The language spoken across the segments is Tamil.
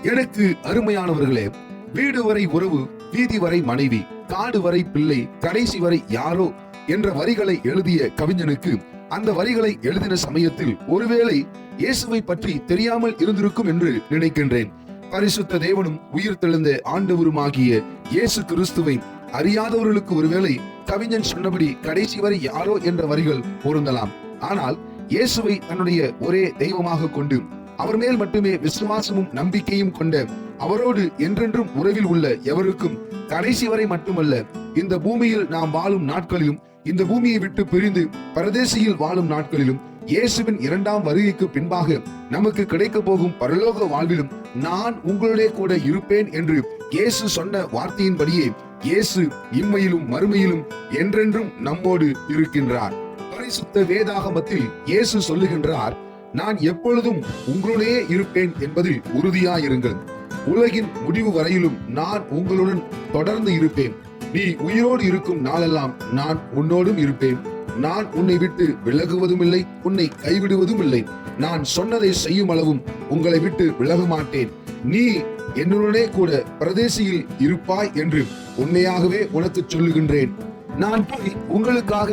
எனக்கு அருமையானவர்களே, வீடு வரை உறவு, வீதி வரை மனைவி, காடு வரை பிள்ளை, கடைசி வரை யாரோ என்ற வரிகளை எழுதிய கவிஞனுக்கு அந்த வரிகளை எழுதின சமயத்தில் ஒருவேளை இயேசுவை பற்றி தெரியாமல் இருந்திருக்கும் என்று நினைக்கின்றேன். பரிசுத்த தேவனும் உயிர் தெழுந்த ஆண்டவருமாகிய இயேசு கிறிஸ்துவை அறியாதவர்களுக்கு ஒருவேளை கவிஞன் சொன்னபடி கடைசி வரை யாரோ என்ற வரிகள் பொருந்தலாம். ஆனால் இயேசுவை தன்னுடைய ஒரே தெய்வமாக கொண்டு அவர் மேல் மட்டுமே விசுவாசமும் நம்பிக்கையும் கொண்ட அவரோடு என்றென்றும் உறவில் உள்ள எவருக்கும் கடைசி வரை மட்டுமல்ல, இந்த பூமியில் நாம் வாழும் நாட்களிலும், இந்த பூமியை விட்டு பிரிந்து பரதேசியில் வாழும் நாட்களிலும், இயேசுவின் இரண்டாம் வருகைக்கு பின்பாக நமக்கு கிடைக்க போகும் பரலோக வாழ்விலும் நான் உங்களுடைய கூட இருப்பேன் என்று இயேசு சொன்ன வார்த்தையின்படியே இயேசு இம்மையிலும் மறுமையிலும் என்றென்றும் நம்மோடு இருக்கின்றார். பரிசுத்த வேதாகமத்தில் இயேசு சொல்லுகின்றார், நான் எப்பொழுதும் உங்களுடைய இருப்பேன் என்பதில் உறுதியாயிருங்கள். உலகின் முடிவு வரையிலும் நான் உங்களுடன் தொடர்ந்து இருப்பேன். நீ உயிரோடு இருக்கும் நாளெல்லாம் நான் உன்னோடும் இருப்பேன். நான் உன்னை விட்டு விலகுவதும் இல்லை, உன்னை கைவிடுவதும் இல்லை. நான் சொன்னதை செய்யும் அளவும் உங்களை விட்டு விலக மாட்டேன். நீ என்னுடனே கூட பிரதேசியில் இருப்பாய் என்று உண்மையாகவே உனக்கு சொல்லுகின்றேன். நான் போய் உங்களுக்காக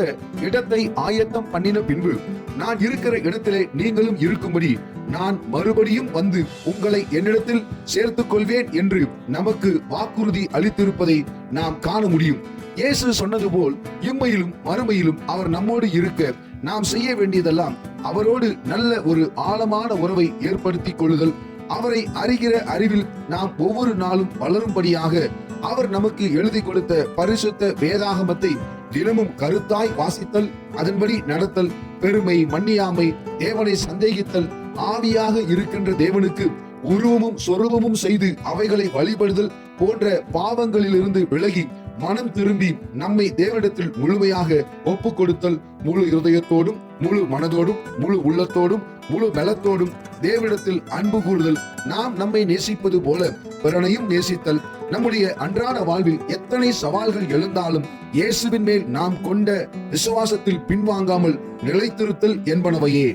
இடத்தை ஆயத்தம் பண்ணின பின்பு நான் இருக்கிற இடத்திலே நீங்களும் இருக்கும்படி நான் மறுபடியும் வந்து உங்களை என்னிடத்தில் சேர்த்துக் கொள்வேன் என்று நமக்கு வாக்குறுதி அளித்திருப்பதை நாம் காண முடியும். இயேசு சொன்னது போல் இம்மையிலும் மறுமையிலும் அவர் நம்மோடு இருக்க நாம் செய்ய வேண்டியதெல்லாம் அவரோடு நல்ல ஒரு ஆழமான உறவை ஏற்படுத்திக் கொள்ளுதல், அவரை அறிகிற அறிவில் நாம் ஒவ்வொரு நாளும் வளரும்படியாக அவர் நமக்கு எழுதி கொடுத்த பரிசுத்த வேதாகமத்தை தினமும் கருத்தாய் வாசித்தல், அதன்படி நடத்தல், பெருமை, மன்னியாமை, தேவனை சந்தேகித்தல், ஆவியாக இருக்கின்ற தேவனுக்கு உருவமும் சொரூபமும் செய்து அவைகளை வழிபடுதல் போன்ற பாவங்களிலிருந்து விலகி மனம் திரும்பி நம்மை தேவனிடத்தில் முழுமையாக ஒப்பு கொடுத்தல், முழு இருதயத்தோடும் முழு மனதோடும் முழு உள்ளத்தோடும் முழு பலத்தோடும் தேவனிடத்தில் அன்பு கூறுதல், நாம் நம்மை நேசிப்பது போல பிறனையும் நேசித்தல், நம்முடைய அன்றாட வாழ்வில் எத்தனை சவால்கள் எழுந்தாலும் இயேசுவின் மேல் நாம் கொண்ட விசுவாசத்தில் பின்வாங்காமல் நிலைத்திருத்தல் என்பனவையே.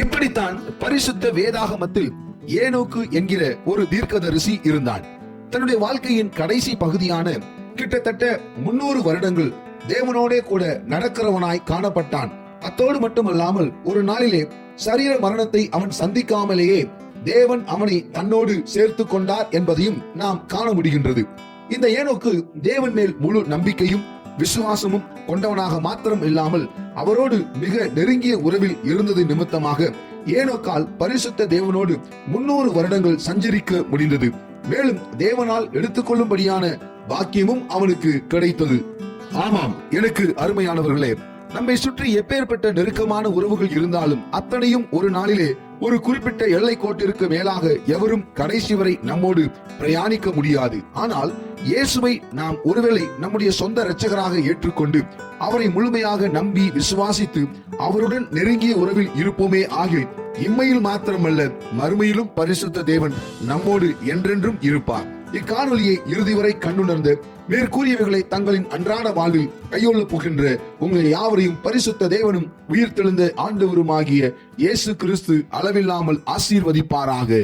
இப்படித்தான் பரிசுத்த வேதாகமத்தில் ஏனோக்கு என்கிற ஒரு தீர்க்கதரிசி இருந்தான். தன்னுடைய வாழ்க்கையின் கடைசி பகுதியான கிட்டத்தட்ட 300 வருடங்கள் தேவனோடே கூட நடக்கிறவனாய் காணப்பட்டான். அத்தோடு மட்டுமல்லாமல் ஒரு நாளிலே சரீர மரணத்தை அவன் சந்திக்காமலேயே தேவன் அவனை தன்னோடு சேர்த்து கொண்டார் என்பதையும் நாம் காண முடிகின்றது. இந்த ஏனோக்கு தேவன் மேல் முழு நம்பிக்கையும் விசுவாசமும் கொண்டவனாக மாத்திரம் இல்லாமல் அவரோடு மிக நெருங்கிய உறவில் இருந்தது நிமித்தமாக ஏனோக்கால் பரிசுத்த தேவனோடு 300 வருடங்கள் சஞ்சரிக்க முடிந்தது. மேலும் தேவனால் எடுத்துக்கொள்ளும்படியான பாக்கியமும் அவனுக்கு கிடைத்தது. ஆமாம், எனக்கு அருமையானவர்களே, நம்மை சுற்றி எப்பேற்பட்ட நெருக்கமான உறவுகள் இருந்தாலும் அத்தனையும் ஒரு நாளிலே ஒரு குறிப்பிட்ட எல்லை கோட்டிற்கு மேலாக எவரும் கடைசி வரை நம்மோடு பிரயாணிக்க முடியாது. ஆனால் இயேசுவை நாம் ஒருவேளை நம்முடைய சொந்த இரட்சகராக ஏற்றுக்கொண்டு அவரை முழுமையாக நம்பி விசுவாசித்து அவருடன் நெருங்கிய உறவில் இருப்போமே ஆகில் இம்மையில் மாத்திரமல்ல மறுமையிலும் பரிசுத்த தேவன் நம்மோடு என்றென்றும் இருப்பார். இக்காணொலியை இறுதி வரை கண்டுணர்ந்து மேற்கூறியவைகளை தங்களின் அன்றாட வாழ்வில் கையொள்ள போகின்ற உங்களை யாவரையும் பரிசுத்த தேவனும் உயிர் தெழுந்த ஆண்டவருமாகிய இயேசு கிறிஸ்து அளவில்லாமல் ஆசீர்வதிப்பாராக.